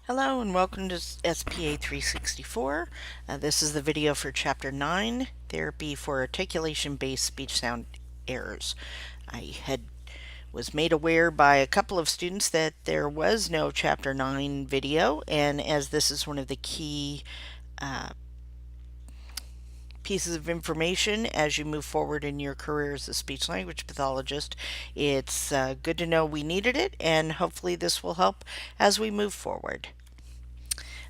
Hello and welcome to SPA 364. This is the video for Chapter 9, Therapy for Articulation-Based Speech Sound Errors. Was made aware by a couple of students that there was no Chapter 9 video, and as this is one of the key pieces of information as you move forward in your career as a speech language pathologist, it's good to know we needed it, and hopefully this will help as we move forward.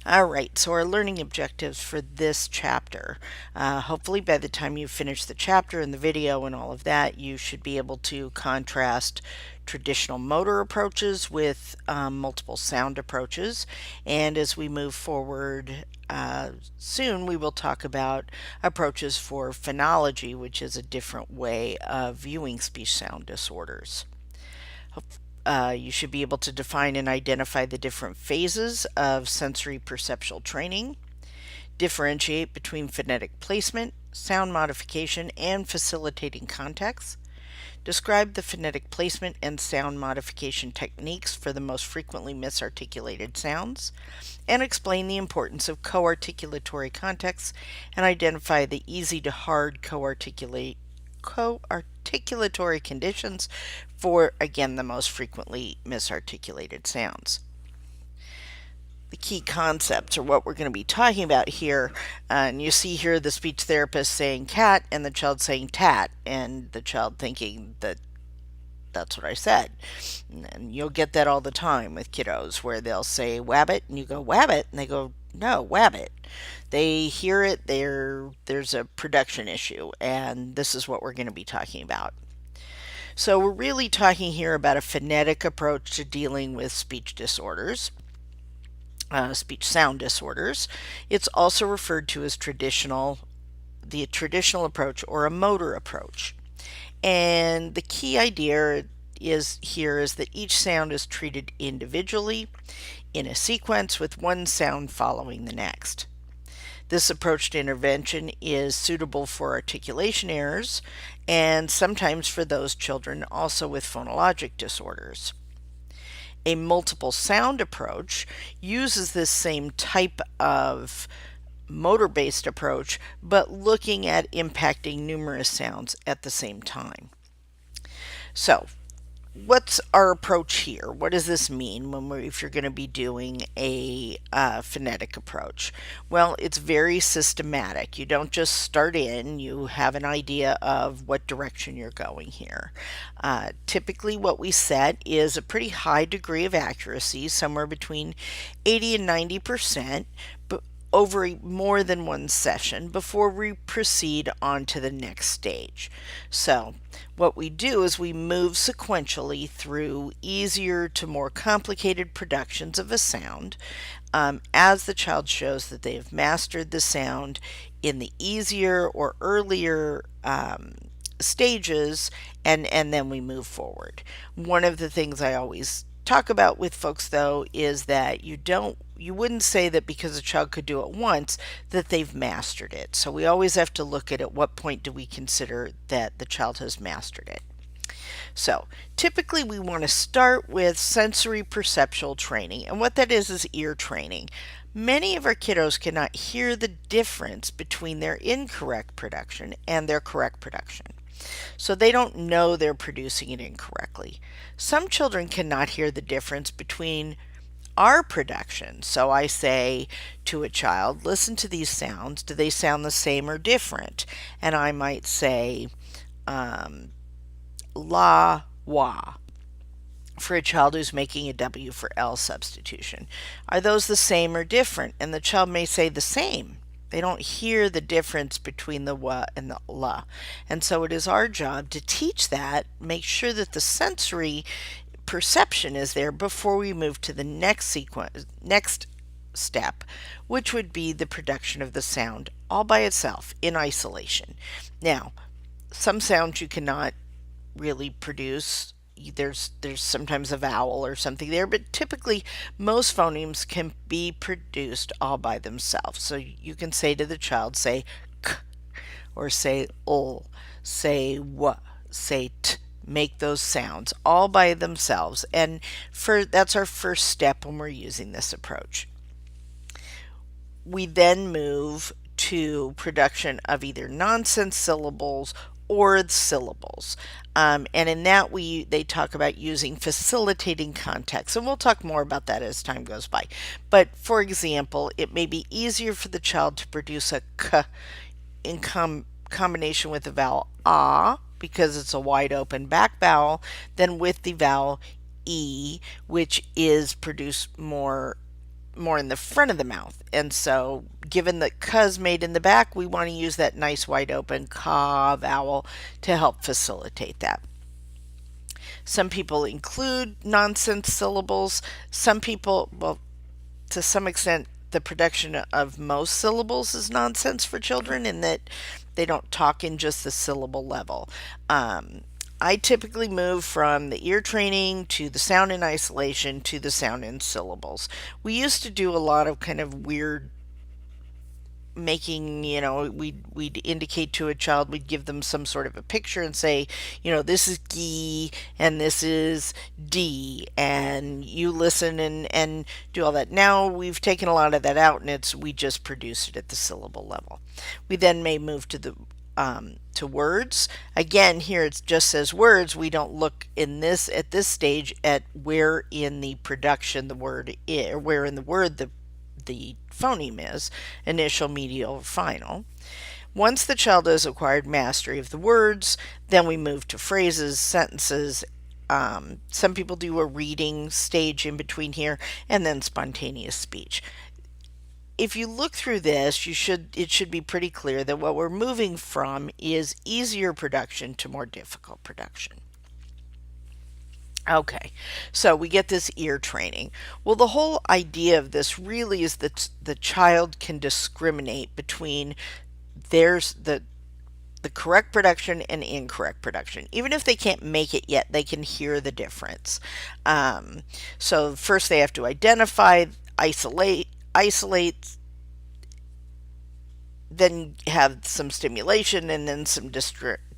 Alright, so our learning objectives for this chapter. Hopefully by the time you finish the chapter and the video and all of that, you should be able to contrast traditional motor approaches with multiple sound approaches. And as we move forward soon, we will talk about approaches for phonology, which is a different way of viewing speech sound disorders. You should be able to define and identify the different phases of sensory perceptual training, differentiate between phonetic placement, sound modification, and facilitating context, describe the phonetic placement and sound modification techniques for the most frequently misarticulated sounds, and explain the importance of co-articulatory contexts and identify the easy to hard co-articulatory conditions for, again, the most frequently misarticulated sounds. The key concepts are what we're going to be talking about here. And you see here the speech therapist saying cat and the child saying tat, and the child thinking that that's what I said. And you'll get that all the time with kiddos where they'll say wabbit and you go wabbit and they go no, wabbit. They hear it, there's a production issue, and this is what we're going to be talking about. So we're really talking here about a phonetic approach to dealing with speech disorders, speech sound disorders. It's also referred to as the traditional approach or a motor approach. And the key idea is that each sound is treated individually in a sequence with one sound following the next. This approach to intervention is suitable for articulation errors and sometimes for those children also with phonologic disorders. A multiple sound approach uses this same type of motor-based approach, but looking at impacting numerous sounds at the same time. So, what's our approach here? What does this mean if you're going to be doing a phonetic approach? Well, it's very systematic. You don't just start in, you have an idea of what direction you're going here. Typically what we set is a pretty high degree of accuracy, somewhere between 80 and 90%, but over more than one session before we proceed on to the next stage. So what we do is we move sequentially through easier to more complicated productions of a sound as the child shows that they have mastered the sound in the easier or earlier stages, and then we move forward. One of the things I always talk about with folks though is that you wouldn't say that because a child could do it once that they've mastered it. So we always have to look at what point do we consider that the child has mastered it. So typically we want to start with sensory perceptual training, and what that is ear training. Many of our kiddos cannot hear the difference between their incorrect production and their correct production. So they don't know they're producing it incorrectly. Some children cannot hear the difference between our production. So I say to a child, listen to these sounds. Do they sound the same or different? And I might say la, wa for a child who's making a W for L substitution. Are those the same or different? And the child may say the same. They don't hear the difference between the wa and the la. And so it is our job to teach that, make sure that the sensory perception is there before we move to the next step, which would be the production of the sound all by itself in isolation. Now, some sounds you cannot really produce. There's sometimes a vowel or something there, but typically most phonemes can be produced all by themselves. So you can say to the child, say k, or say ul, say w, say t, make those sounds all by themselves. And that's our first step when we're using this approach. We then move to production of either nonsense syllables or syllables. And in that they talk about using facilitating context, and we'll talk more about that as time goes by. But for example, it may be easier for the child to produce a k in combination with the vowel ah, because it's a wide open back vowel, than with the vowel e, which is produced more in the front of the mouth. And so given that ka's made in the back, we want to use that nice wide open ka vowel to help facilitate that. Some people include nonsense syllables. Some people, well, to some extent, the production of most syllables is nonsense for children in that they don't talk in just the syllable level. I typically move from the ear training to the sound in isolation to the sound in syllables. We used to do a lot of kind of weird making, we'd indicate to a child, we'd give them some sort of a picture and say, this is gi and this is d, and you listen and do all that. Now we've taken a lot of that out, and we just produce it at the syllable level. We then may move to words. Again, here it just says words. We don't look at this stage at where in the production the word is, or where in the word the phoneme is, initial, medial, or final. Once the child has acquired mastery of the words, then we move to phrases, sentences. Some people do a reading stage in between here, and then spontaneous speech. If you look through this, it should be pretty clear that what we're moving from is easier production to more difficult production. Okay, so we get this ear training. Well, the whole idea of this really is that the child can discriminate between there's the correct production and incorrect production. Even if they can't make it yet, they can hear the difference. So first they have to identify, isolate, then have some stimulation, and then some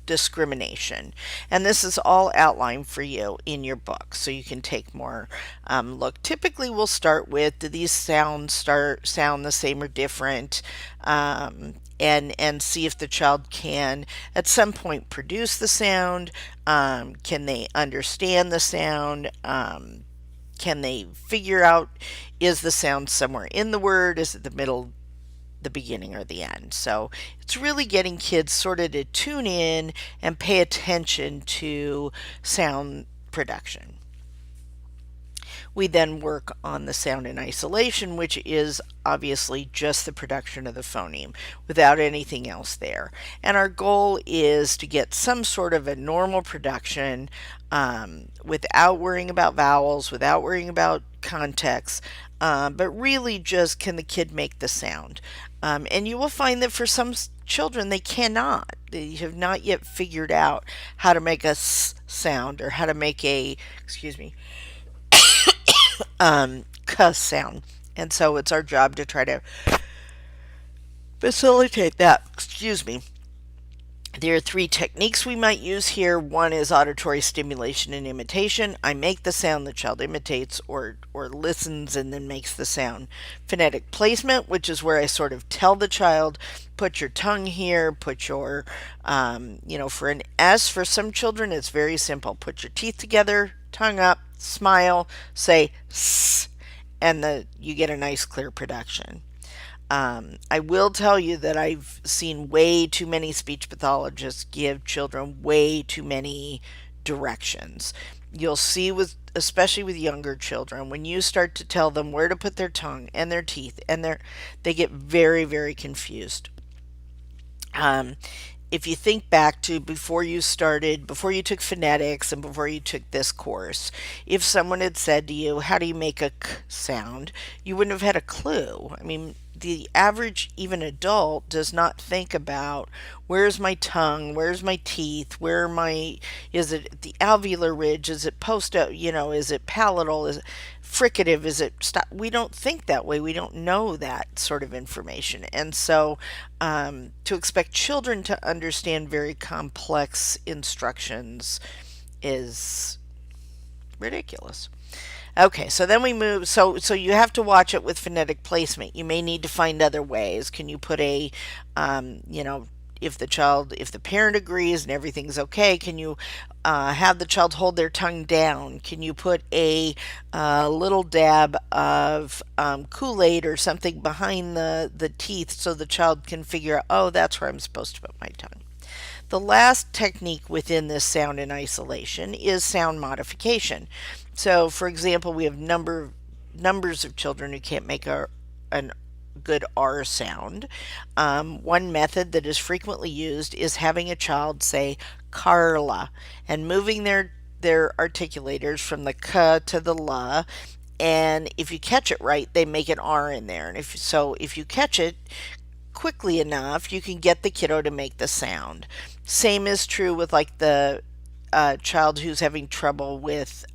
discrimination. And this is all outlined for you in your book, so you can take more look. Typically we'll start with, do these sound the same or different, and see if the child can at some point produce the sound. Can they understand the sound? Can they figure out, is the sound somewhere in the word? Is it the middle, the beginning, or the end? So it's really getting kids sort of to tune in and pay attention to sound production. We then work on the sound in isolation, which is obviously just the production of the phoneme without anything else there. And our goal is to get some sort of a normal production without worrying about vowels, without worrying about context, but really just, can the kid make the sound? And you will find that for some children they cannot. They have not yet figured out how to make a s sound, or how to make a, k sound. And so it's our job to try to facilitate that. There are 3 techniques we might use here. One is auditory stimulation and imitation. I make the sound, the child imitates or listens and then makes the sound. Phonetic placement, which is where I sort of tell the child, put your tongue here, put your, for an S, for some children it's very simple. Put your teeth together, tongue up, smile, say s, and you get a nice clear production. I will tell you that I've seen way too many speech pathologists give children way too many directions. You'll see, especially with younger children, when you start to tell them where to put their tongue and their teeth, and they get very, very confused. If you think back to before you took phonetics and before you took this course, if someone had said to you, how do you make a k sound, you wouldn't have had a clue. I mean, the average, even adult, does not think about, where's my tongue, where's my teeth, is it the alveolar ridge, is it is it palatal, is it fricative, is it stop? We don't think that way. We don't know that sort of information. And so to expect children to understand very complex instructions is ridiculous. Okay, so then we move. So you have to watch it with phonetic placement. You may need to find other ways. Can you put a, you know, if the parent agrees and everything's okay, can you have the child hold their tongue down? Can you put a little dab of Kool-Aid or something behind the teeth so the child can figure out, oh, that's where I'm supposed to put my tongue? The last technique within this sound in isolation is sound modification. So, for example, we have numbers of children who can't make an good R sound. One method that is frequently used is having a child say Carla and moving their articulators from the K to the La, and if you catch it right, they make an R in there. And if you catch it quickly enough, you can get the kiddo to make the sound. Same is true with like the child who's having trouble with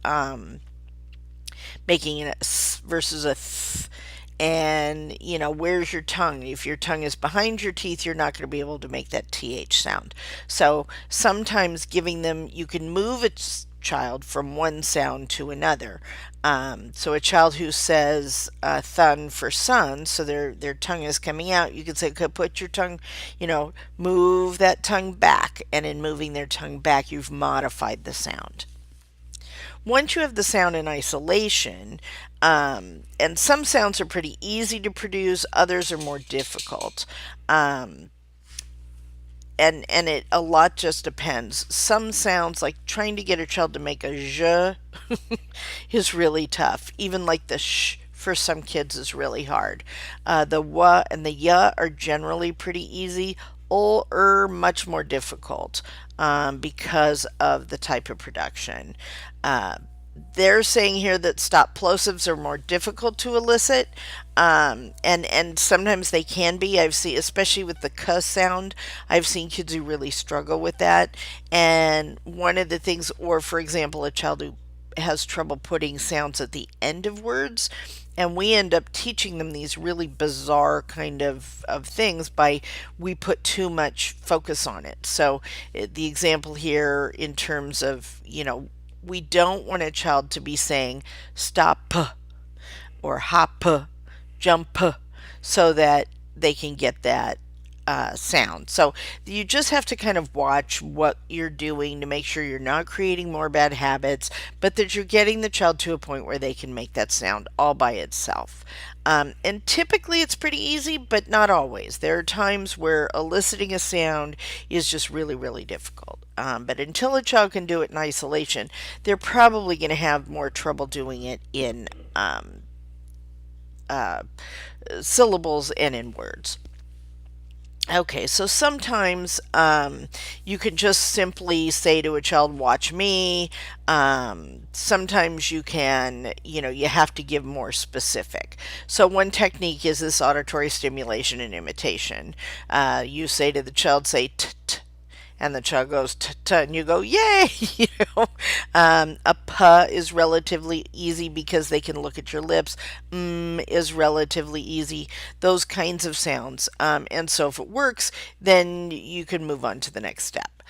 making an S versus a th. And, where's your tongue? If your tongue is behind your teeth, you're not going to be able to make that TH sound. So sometimes you can move a child from one sound to another. So a child who says thun for sun, so their tongue is coming out, you could say, okay, put your tongue, move that tongue back. And in moving their tongue back, you've modified the sound. Once you have the sound in isolation, and some sounds are pretty easy to produce, others are more difficult. And it a lot just depends. Some sounds, like trying to get a child to make a zh is really tough. Even like the sh for some kids is really hard. The wa and the ya are generally pretty easy. Much more difficult because of the type of production. They're saying here that stop plosives are more difficult to elicit, and sometimes they can be. I've seen, especially with the k sound, I've seen kids who really struggle with that. And one of the things, or for example, a child who has trouble putting sounds at the end of words, and we end up teaching them these really bizarre kind of things by we put too much focus on it. So the example here in terms of, we don't want a child to be saying stop or hop, jump, so that they can get that sound. So you just have to kind of watch what you're doing to make sure you're not creating more bad habits, but that you're getting the child to a point where they can make that sound all by itself. And typically it's pretty easy, but not always. There are times where eliciting a sound is just really, really difficult. But until a child can do it in isolation, they're probably going to have more trouble doing it in uh, syllables and in words. Okay, so sometimes you can just simply say to a child, watch me. Sometimes you have to give more specific. So one technique is this auditory stimulation and imitation. You say to the child, say t t, and the child goes t t, and you go yay. A p is relatively easy because they can look at your lips. Is relatively easy. Those kinds of sounds. And so if it works, then you can move on to the next step.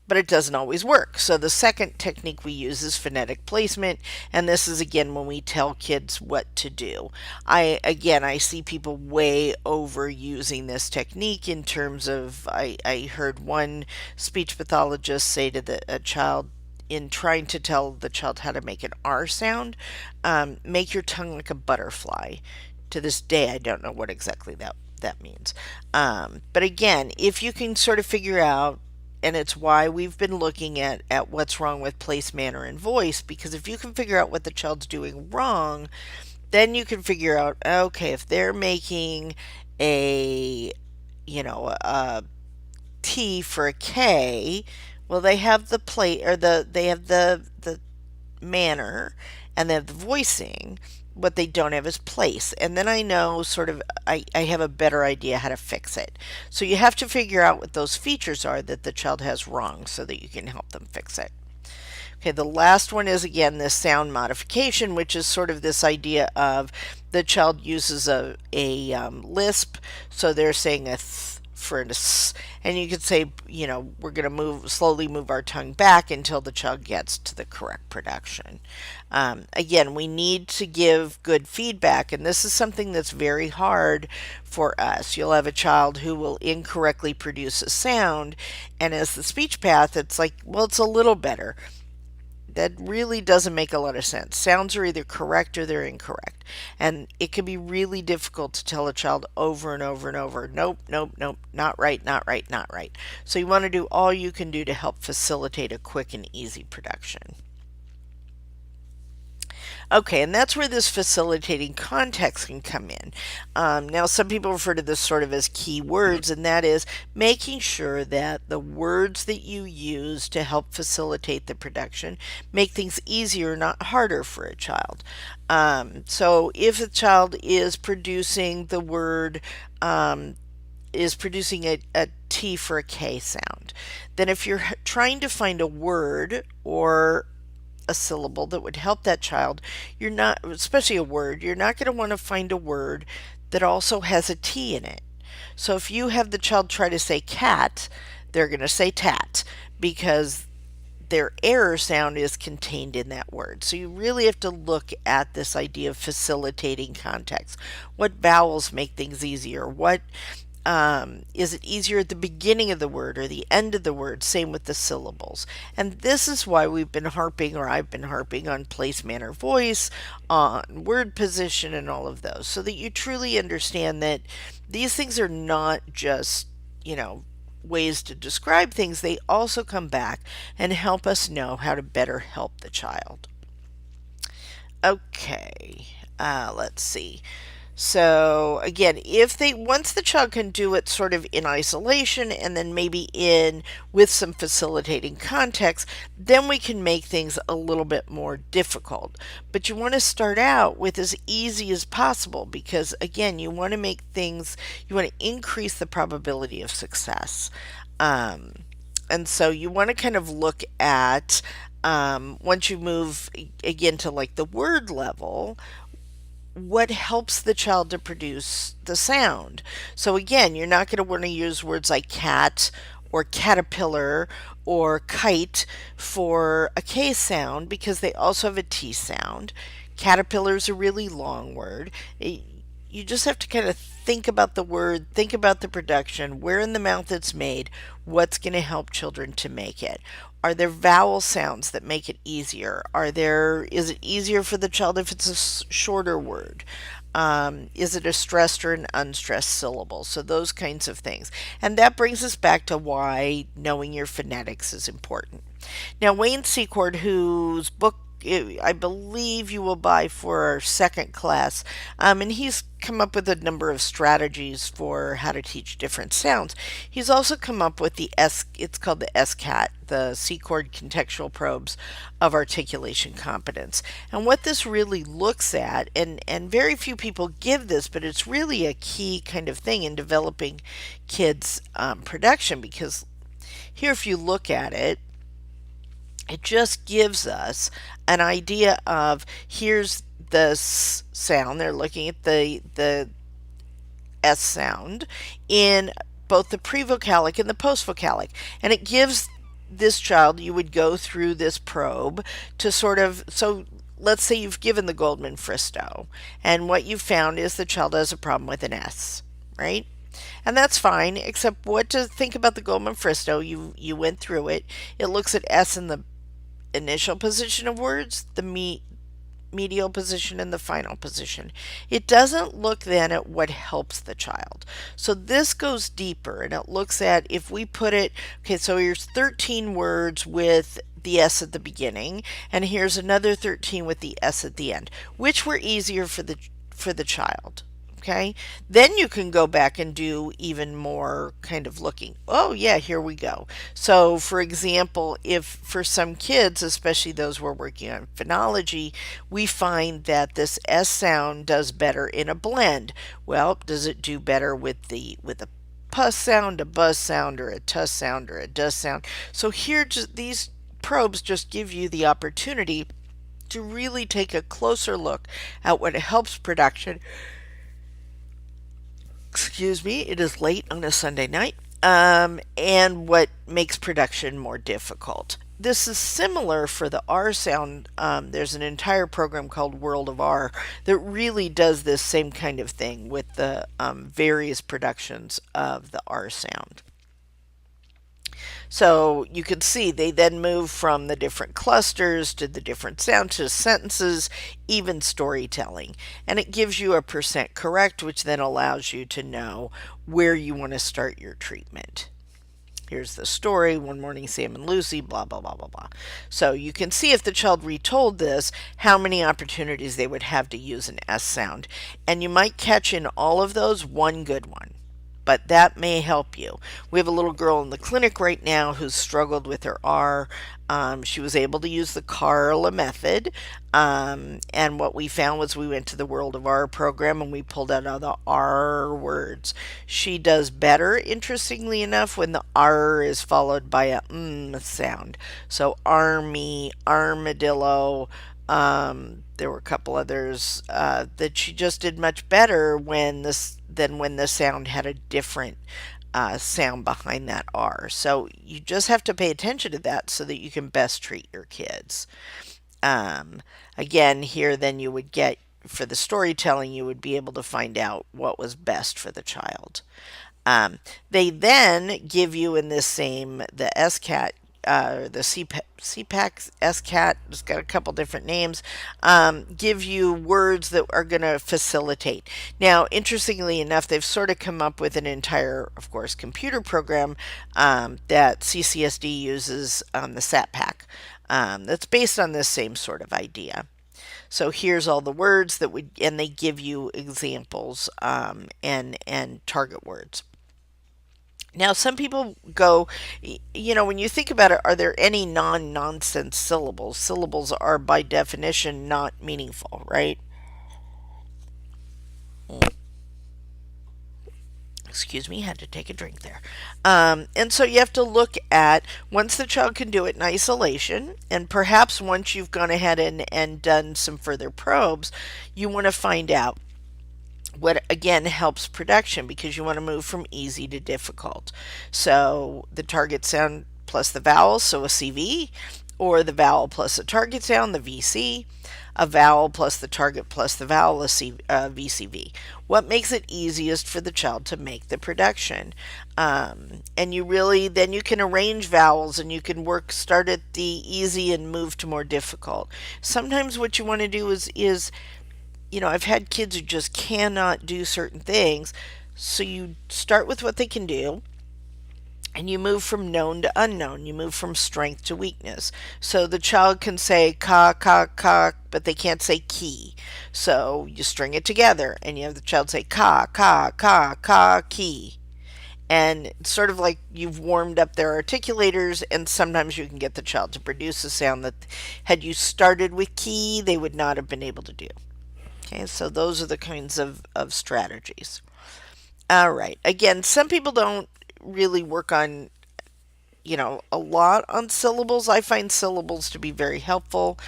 But it doesn't always work. So the second technique we use is phonetic placement, and this is again when we tell kids what to do. I see people way overusing this technique in terms of I heard one speech pathologist say to a child, in trying to tell the child how to make an R sound, make your tongue like a butterfly. To this day, I don't know what exactly that means. But again, if you can sort of figure out, and it's why we've been looking at what's wrong with place, manner, and voice, because if you can figure out what the child's doing wrong, then you can figure out, okay, if they're making a, a T for a K, well, they have the play, or they have the manner, and they have the voicing. What they don't have is place. And then I know sort of, I have a better idea how to fix it. So you have to figure out what those features are that the child has wrong so that you can help them fix it. Okay, the last one is again this sound modification, which is sort of this idea of the child uses a lisp, so they're saying a th for an s, and you could say, you know, we're going to slowly move our tongue back until the child gets to the correct production. Again, we need to give good feedback, and this is something that's very hard for us. You'll have a child who will incorrectly produce a sound, and as the speech path, it's like, well, it's a little better. That really doesn't make a lot of sense. Sounds are either correct or they're incorrect. And it can be really difficult to tell a child over and over and over, nope, nope, nope, not right, not right, not right. So you want to do all you can do to help facilitate a quick and easy production. Okay, and that's where this facilitating context can come in. Now, some people refer to this sort of as key words, and that is making sure that the words that you use to help facilitate the production make things easier, not harder for a child. So if a child is producing the word, is producing a T for a K sound, then if you're trying to find a word or a syllable that would help that child, you're not, especially a word, you're not going to want to find a word that also has a T in it. So if you have the child try to say cat, they're going to say tat because their error sound is contained in that word. So you really have to look at this idea of facilitating context. What vowels make things easier? What is it easier at the beginning of the word or the end of the word? Same with the syllables. And this is why we've been harping, or I've been harping, on place, manner, voice, on word position, and all of those, so that you truly understand that these things are not just, you know, ways to describe things. They also come back and help us know how to better help the child. Okay, let's see. So again, if they, once the child can do it sort of in isolation and then maybe in with some facilitating context, then we can make things a little bit more difficult. But you want to start out with as easy as possible because again, you want to make things, you want to increase the probability of success. And so you want to kind of look at, once you move again to like the word level, what helps the child to produce the sound. So again, you're not going to want to use words like cat or caterpillar or kite for a K sound because they also have a T sound. Caterpillar is a really long word. You just have to kind of think about the word, think about the production, where in the mouth it's made, what's going to help children to make it. Are there vowel sounds that make it easier? Is it easier for the child if it's a shorter word? Is it a stressed or an unstressed syllable? So those kinds of things. And that brings us back to why knowing your phonetics is important. Now, Wayne Secord, whose book I believe you will buy for our second class. And he's come up with a number of strategies for how to teach different sounds. He's also come up with it's called the SCAT, the Secord Contextual Probes of Articulation Competence. And what this really looks at, and very few people give this, but it's really a key kind of thing in developing kids' production because here, if you look at it, it just gives us an idea of here's the S sound. They're looking at the S sound in both the prevocalic and the postvocalic. And it gives this child, you would go through this probe to sort of, so let's say you've given the Goldman Fristow, and what you've found is the child has a problem with an S, right? And that's fine, except what to think about the Goldman Fristow. You went through it. It looks at S in the initial position of words, the medial position, and the final position. It doesn't look then at what helps the child. So this goes deeper and it looks at if we put it, okay, so here's 13 words with the S at the beginning, and here's another 13 with the S at the end. Which were easier for the child? Okay, then you can go back and do even more kind of looking. Oh yeah, here we go. So for example, if for some kids, especially those we're working on phonology, we find that this S sound does better in a blend. Well, does it do better with a puss sound, a buzz sound, or a tuss sound, or a dus sound? So here, just these probes just give you the opportunity to really take a closer look at what helps production Excuse me, it is late on a Sunday night, and what makes production more difficult. This is similar for the R sound. There's an entire program called World of R that really does this same kind of thing with the various productions of the R sound. So you can see they then move from the different clusters to the different sounds to sentences, even storytelling. And it gives you a percent correct, which then allows you to know where you want to start your treatment. Here's the story. One morning, Sam and Lucy, blah, blah, blah, blah, blah. So you can see if the child retold this, how many opportunities they would have to use an S sound. And you might catch in all of those one good one, but that may help you. We have a little girl in the clinic right now who's struggled with her R. She was able to use the Carla method, and what we found was we went to the World of R program and we pulled out all the R words. She does better, interestingly enough, when the R is followed by a sound. So army, armadillo. There were a couple others that she just did much better than when the sound had a different sound behind that R. So you just have to pay attention to that so that you can best treat your kids. Again, here then you would get, for the storytelling, you would be able to find out what was best for the child. They then give you in this same, the SCAT, the CPAC SCAT, it's got a couple different names, give you words that are going to facilitate. Now, interestingly enough, they've sort of come up with an entire, of course, computer program that CCSD uses, the SATPAC, that's based on this same sort of idea. So here's all the words that would, and they give you examples and target words. Now, some people go, when you think about it, are there any non-nonsense syllables? Syllables are by definition not meaningful, right? Excuse me, had to take a drink there. And so you have to look at, once the child can do it in isolation, and perhaps once you've gone ahead and done some further probes, you want to find out what again helps production, because you want to move from easy to difficult. So the target sound plus the vowel, so a CV, or the vowel plus the target sound, the VC, a vowel plus the target plus the vowel, a VCV. What makes it easiest for the child to make the production? And you really, then you can arrange vowels and you can start at the easy and move to more difficult. Sometimes what you want to do is I've had kids who just cannot do certain things. So you start with what they can do and you move from known to unknown. You move from strength to weakness. So the child can say ka, ka, ka, but they can't say key. So you string it together and you have the child say ka, ka, ka, ka, key. And it's sort of like you've warmed up their articulators, and sometimes you can get the child to produce a sound that, had you started with key, they would not have been able to do. Okay, so those are the kinds of strategies. All right. Again, some people don't really work on, a lot on syllables. I find syllables to be very helpful,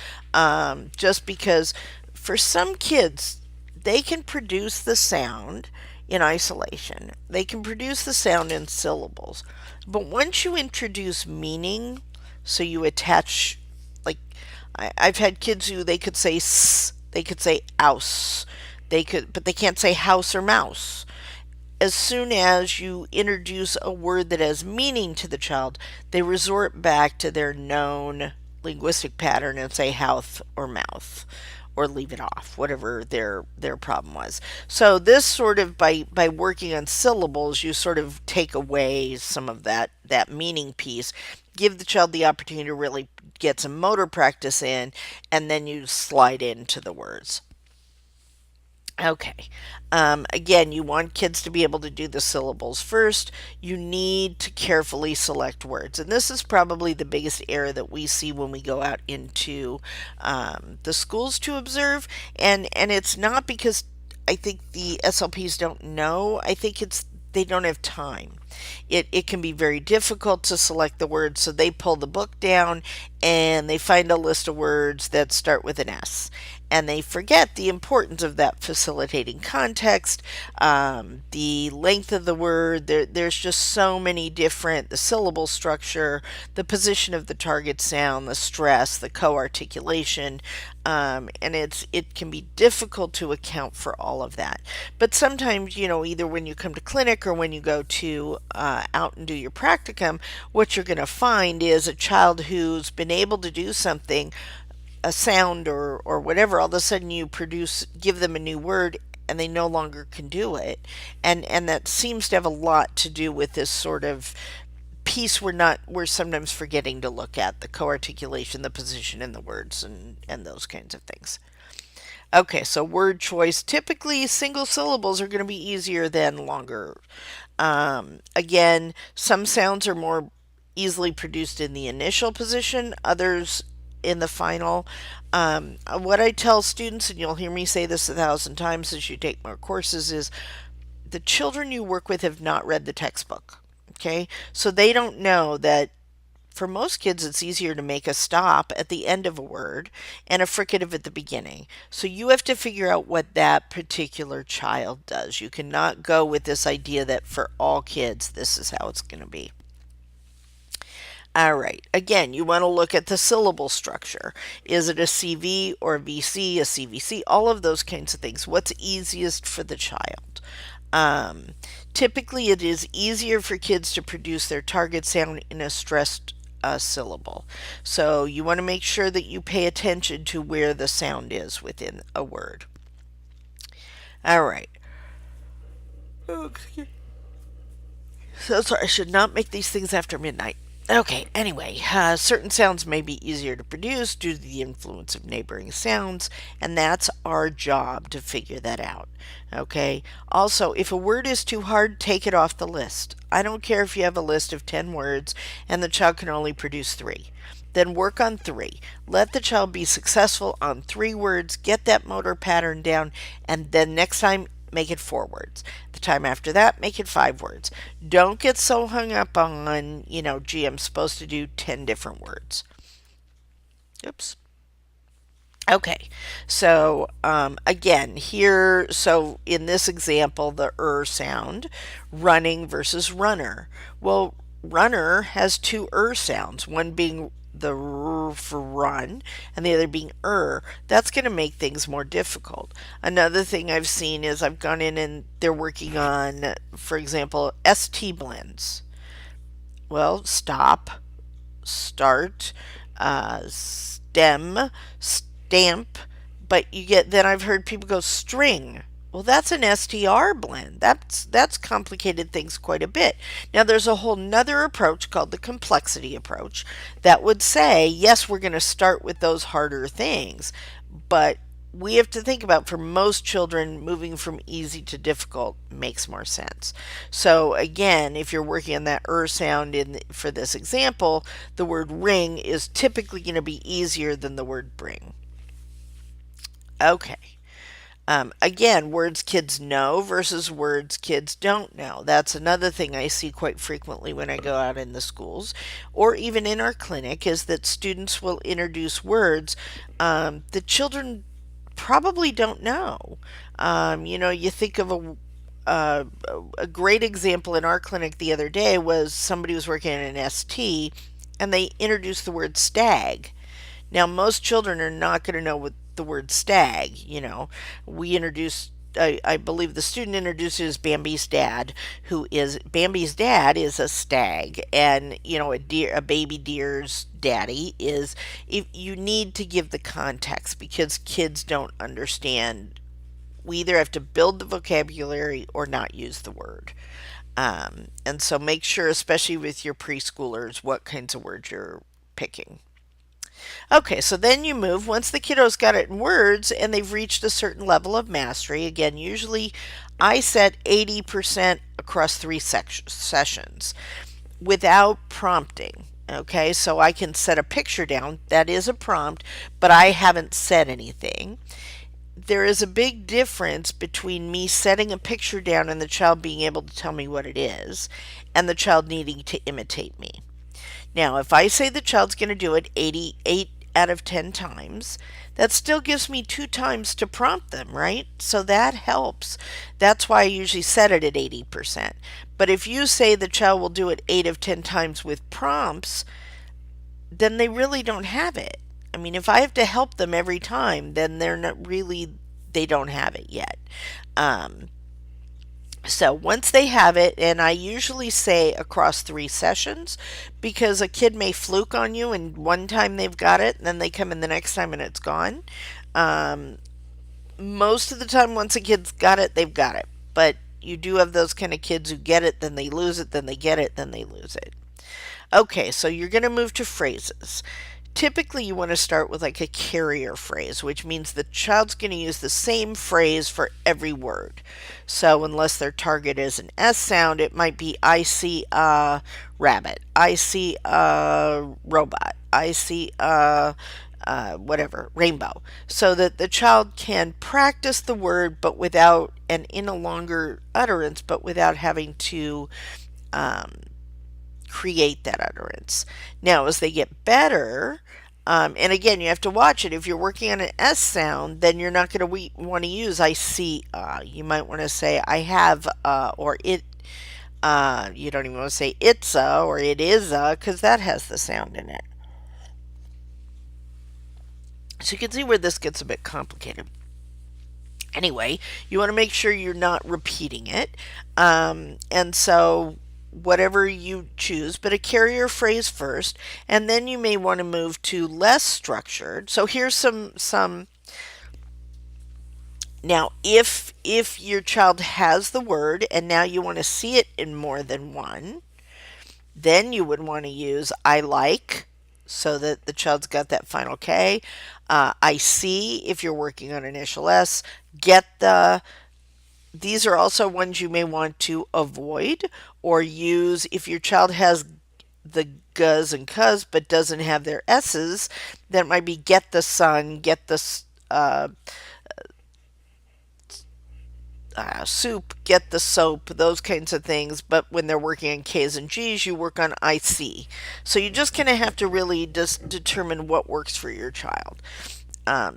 just because for some kids, they can produce the sound in isolation. They can produce the sound in syllables. But once you introduce meaning, so you attach, like, I've had kids who they could say s, they could say ouse, but they can't say house or mouse. As soon as you introduce a word that has meaning to the child, they resort back to their known linguistic pattern and say house or mouth, or leave it off, whatever their problem was. So this sort of, by working on syllables, you sort of take away some of that meaning piece, give the child the opportunity to really get some motor practice in, and then you slide into the words. Okay. Again, you want kids to be able to do the syllables first. You need to carefully select words. And this is probably the biggest error that we see when we go out into the schools to observe. And it's not because I think the SLPs don't know. I think it's they don't have time. It can be very difficult to select the words, so they pull the book down and they find a list of words that start with an S. and they forget the importance of that facilitating context, the length of the word. There's just so many different, the syllable structure, the position of the target sound, the stress, the co-articulation, and it can be difficult to account for all of that. But sometimes, either when you come to clinic or when you go to out and do your practicum, what you're going to find is a child who's been able to do something, a sound or whatever. All of a sudden you give them a new word, and they no longer can do it. And that seems to have a lot to do with this sort of piece we're sometimes forgetting to look at: the co-articulation, the position in the words, and those kinds of things. Okay, so word choice. Typically, single syllables are going to be easier than longer. Again, some sounds are more easily produced in the initial position, others in the final. What I tell students, and you'll hear me say this 1,000 times as you take more courses, is the children you work with have not read the textbook. Okay, so they don't know that for most kids, it's easier to make a stop at the end of a word and a fricative at the beginning. So you have to figure out what that particular child does. You cannot go with this idea that for all kids, this is how it's going to be. All right, again, you want to look at the syllable structure. Is it a CV or a VC, a CVC, all of those kinds of things. What's easiest for the child? Typically, it is easier for kids to produce their target sound in a stressed syllable. So you want to make sure that you pay attention to where the sound is within a word. All right. Okay. So sorry, I should not make these things after midnight. Okay, anyway, certain sounds may be easier to produce due to the influence of neighboring sounds, and that's our job to figure that out. Okay, also, if a word is too hard, take it off the list. I don't care if you have a list of 10 words and the child can only produce 3. Then work on 3. Let the child be successful on 3 words, get that motor pattern down, and then next time make it 4 words. The time after that, make it 5 words. Don't get so hung up on, gee, I'm supposed to do 10 different words. Oops. Okay, so again, here, so in this example, the sound, running versus runner. Well, runner has 2 sounds, one being the r for run and the other being That's going to make things more difficult. Another thing I've seen is I've gone in and they're working on, for example, ST blends. Well, stop, start, stem, stamp, but then I've heard people go string. Well, that's an STR blend. That's complicated things quite a bit. Now, there's a whole nother approach called the complexity approach that would say, yes, we're going to start with those harder things, but we have to think about, for most children, moving from easy to difficult makes more sense. So again, if you're working on that sound for this example, the word ring is typically going to be easier than the word bring. Okay. Again, words kids know versus words kids don't know. That's another thing I see quite frequently when I go out in the schools or even in our clinic, is that students will introduce words that children probably don't know. You think of a great example in our clinic the other day was somebody was working in an ST and they introduced the word stag. Now, most children are not going to know what the word stag. We introduced, I believe the student introduces Bambi's dad, Bambi's dad is a stag, and a baby deer's daddy is. If you need to give the context, because kids don't understand. We either have to build the vocabulary or not use the word. And so make sure, especially with your preschoolers, what kinds of words you're picking. Okay, so then you move, once the kiddos got it in words and they've reached a certain level of mastery, again, usually I set 80% across 3 sessions without prompting. Okay, so I can set a picture down, that is a prompt, but I haven't said anything. There is a big difference between me setting a picture down and the child being able to tell me what it is, and the child needing to imitate me. Now, if I say the child's going to do it 88 out of 10 times, that still gives me 2 times to prompt them, right? So that helps. That's why I usually set it at 80%. But if you say the child will do it 8 of 10 times with prompts, then they really don't have it. I mean, if I have to help them every time, then they're not really, they don't have it yet. Um, so once they have it, and I usually say across 3 sessions, because a kid may fluke on you and one time they've got it, and then they come in the next time and it's gone. Um, Most of the time, once a kid's got it, they've got it. But you do have those kind of kids who get it, then they lose it, then they get it, then they lose it. Okay, so you're going to move to phrases. Typically, you want to start with like a carrier phrase, which means the child's going to use the same phrase for every word. So, unless their target is an S sound, it might be I see a rabbit, I see a robot, I see a whatever, rainbow, so that the child can practice the word but without, and in a longer utterance, but without having to um, create that utterance. Now, as they get better, and again, you have to watch it. If you're working on an S sound, then you're not going to want to use I see. You might want to say I have, or it. You don't even want to say it's a or it is a, because that has the sound in it. So you can see where this gets a bit complicated. Anyway, you want to make sure you're not repeating it. And so whatever you choose, but a carrier phrase first, and then you may want to move to less structured. So here's some now if your child has the word and now you want to see it in more than one, then you would want to use I like, so that the child's got that final K. I see if you're working on initial S. Get the. These are also ones you may want to avoid or use if your child has the guz and cuz but doesn't have their S's. That might be get the sun, get the soup, get the soap, those kinds of things. But when they're working on K's and G's, you work on IC. So you just kind of have to really just determine what works for your child.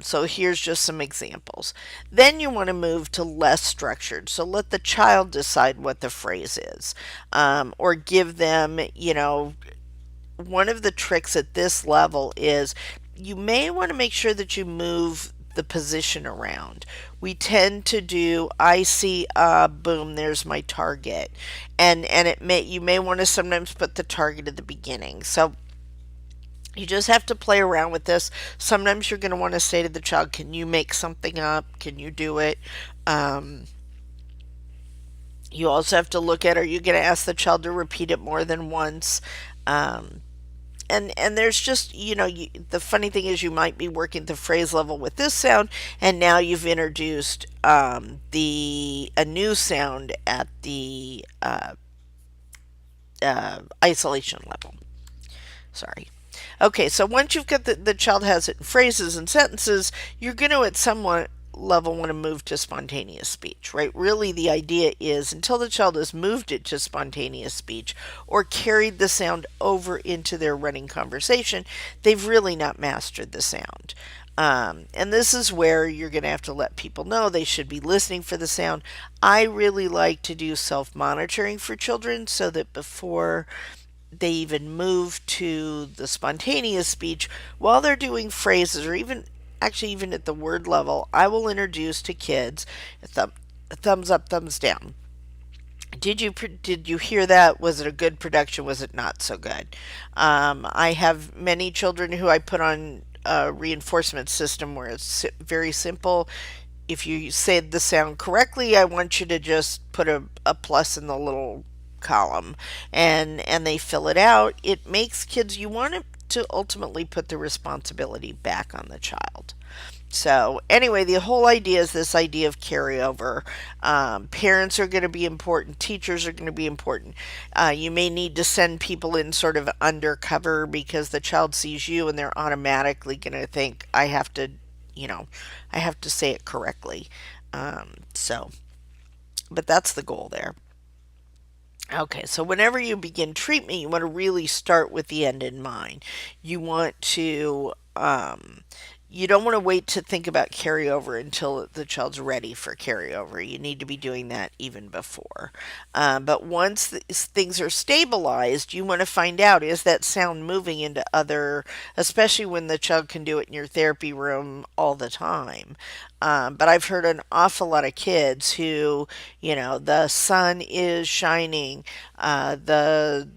So here's just some examples. Then you want to move to less structured. So let the child decide what the phrase is, or give them, one of the tricks at this level is you may want to make sure that you move the position around. We tend to do I see boom, there's my target. And you may want to sometimes put the target at the beginning. So you just have to play around with this. Sometimes you're going to want to say to the child, can you make something up? Can you do it? Um, you also have to look at, are you going to ask the child to repeat it more than once? Um, and there's just, the funny thing is you might be working the phrase level with this sound, and now you've introduced the a new sound at the isolation level. Sorry. Okay, so once you've got the child has it in phrases and sentences, you're going to at somewhat level want to move to spontaneous speech, right? Really, the idea is until the child has moved it to spontaneous speech or carried the sound over into their running conversation, they've really not mastered the sound. And this is where you're going to have to let people know they should be listening for the sound. I really like to do self monitoring for children so that before they even move to the spontaneous speech, while they're doing phrases, or even at the word level, I will introduce to kids a thumbs up, thumbs down. Did you hear that? Was it a good production? Was it not so good? I have many children who I put on a reinforcement system where it's very simple. If you said the sound correctly, I want you to just put a plus in the little column, and they fill it out. It makes kids, you want to ultimately put the responsibility back on the child. So anyway, the whole idea is this idea of carryover. Parents are going to be important. Teachers are going to be important. You may need to send people in sort of undercover because the child sees you and they're automatically going to think, I have to say it correctly. So, but that's the goal there. Okay, so whenever you begin treatment, you want to really start with the end in mind. You want to you don't want to wait to think about carryover until the child's ready for carryover. You need to be doing that even before. But once things are stabilized, you want to find out, is that sound moving into other, especially when the child can do it in your therapy room all the time. But I've heard an awful lot of kids who, the sun is shining, the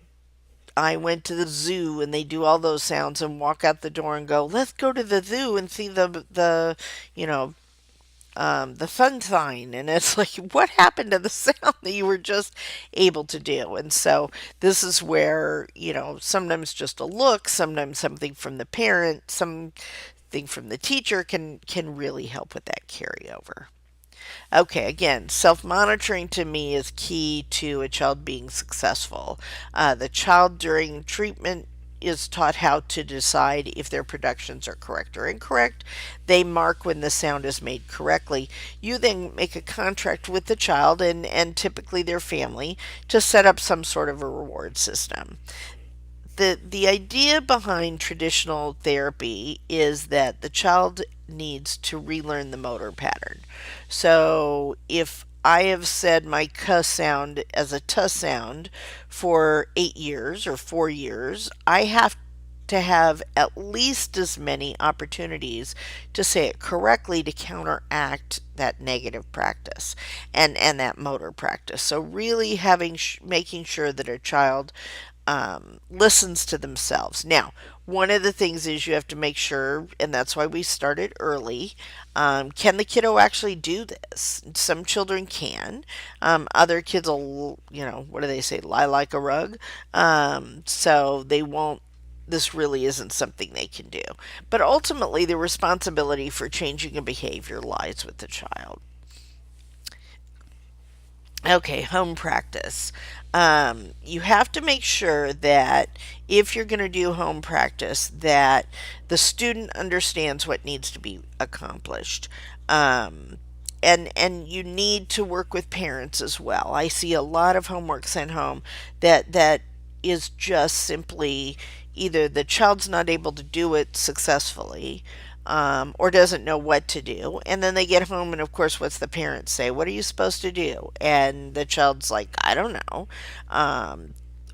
I went to the zoo, and they do all those sounds and walk out the door and go, let's go to the zoo and see you know, the fun sign. And it's like, what happened to the sound that you were just able to do? And so this is where, sometimes just a look, sometimes something from the parent, something from the teacher can really help with that carryover. Okay, again, self monitoring to me is key to a child being successful. The child during treatment is taught how to decide if their productions are correct or incorrect. They mark when the sound is made correctly. You then make a contract with the child and typically their family to set up some sort of a reward system. The idea behind traditional therapy is that the child needs to relearn the motor pattern. So if I have said my k sound as a t sound for 8 years or 4 years, I have to have at least as many opportunities to say it correctly to counteract that negative practice and that motor practice. So really making sure that a child listens to themselves. Now, one of the things is you have to make sure, and that's why we started early. Can the kiddo actually do this? Some children can. Other kids will, what do they say, lie like a rug. So they won't. This really isn't something they can do. But ultimately, the responsibility for changing a behavior lies with the child. Okay, home practice. You have to make sure that if you're going to do home practice, that the student understands what needs to be accomplished. And you need to work with parents as well. I see a lot of homework sent home that is just simply either the child's not able to do it successfully, or doesn't know what to do. And then they get home, and of course, what's the parent say? What are you supposed to do? And the child's like, I don't know.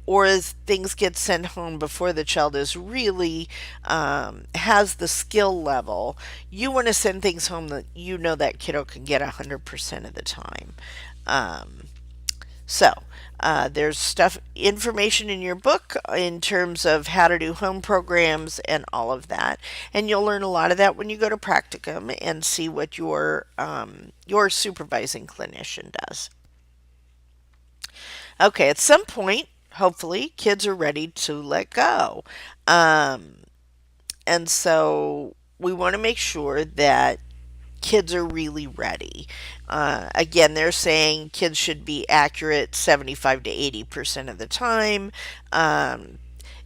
Or as things get sent home before the child is really has the skill level, you want to send things home that that kiddo can get 100% of the time. Um, so there's information in your book in terms of how to do home programs and all of that, and you'll learn a lot of that when you go to practicum and see what your supervising clinician does. Okay, at some point, hopefully, kids are ready to let go, um, and so we want to make sure that kids are really ready. Again, they're saying kids should be accurate 75 to 80% of the time. Um,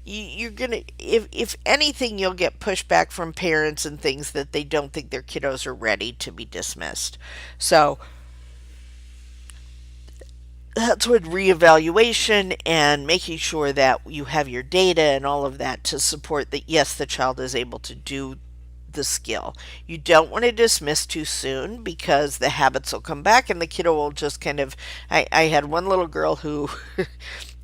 you're gonna, if anything, you'll get pushback from parents and things that they don't think their kiddos are ready to be dismissed. So that's what reevaluation and making sure that you have your data and all of that to support that yes, the child is able to do the skill. You don't want to dismiss too soon because the habits will come back and the kiddo will just kind of. I had one little girl who,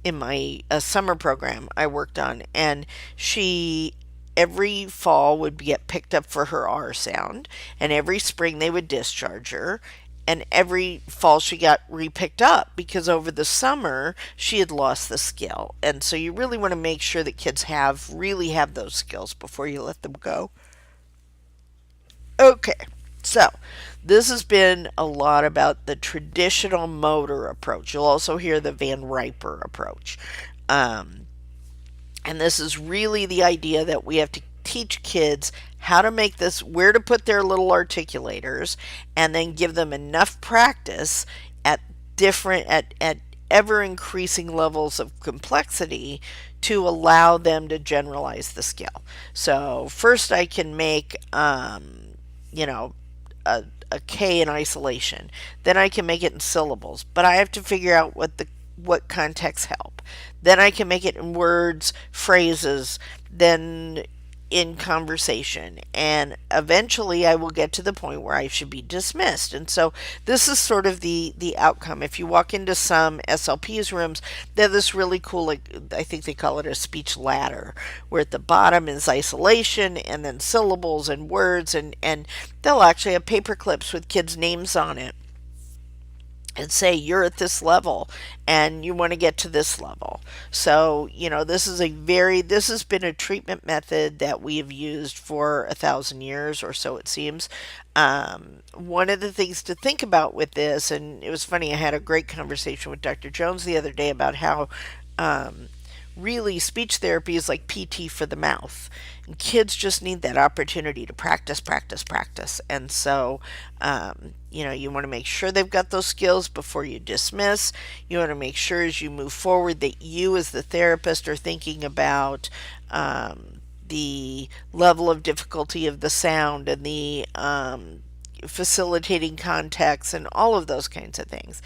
in my summer program I worked on, and she every fall would get picked up for her R sound, and every spring they would discharge her. And every fall she got repicked up because over the summer she had lost the skill. And so you really want to make sure that kids really have those skills before you let them go. Okay, so this has been a lot about the traditional motor approach. You'll also hear the Van Riper approach. Um, and this is really the idea that we have to teach kids how to make this, where to put their little articulators, and then give them enough practice at at ever increasing levels of complexity to allow them to generalize the skill. So first I can make you know, a K in isolation. Then I can make it in syllables, but I have to figure out what contexts help. Then I can make it in words, phrases, then in conversation, and eventually I will get to the point where I should be dismissed. And so this is sort of the outcome. If you walk into some SLP's rooms, they have this really cool, like, I think they call it a speech ladder, where at the bottom is isolation and then syllables and words, and they'll actually have paper clips with kids' names on it and say you're at this level and you want to get to this level. So, this has been a treatment method that we have used for 1,000 years, or so it seems. One of the things to think about with this, and it was funny, I had a great conversation with Dr. Jones the other day about how um, really speech therapy is like PT for the mouth. And kids just need that opportunity to practice, practice, practice. And so, you want to make sure they've got those skills before you dismiss. You want to make sure as you move forward that you, as the therapist, are thinking about the level of difficulty of the sound and the facilitating context and all of those kinds of things.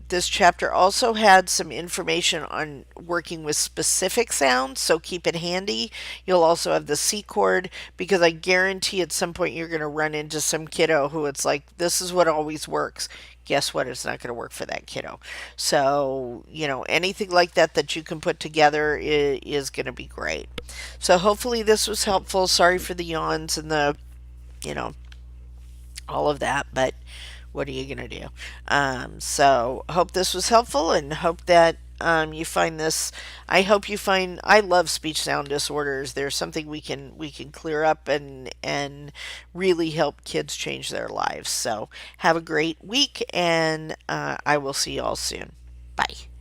This chapter also had some information on working with specific sounds, so keep it handy. You'll also have the C chord, because I guarantee at some point you're going to run into some kiddo who it's like, this is what always works. Guess what? It's not going to work for that kiddo. So, anything like that that you can put together is going to be great. So, hopefully, this was helpful. Sorry for the yawns and you know, all of that, but what are you going to do? So hope this was helpful, and hope that you find this. I hope you find, I love speech sound disorders. There's something we can clear up and really help kids change their lives. So have a great week, and I will see you all soon. Bye.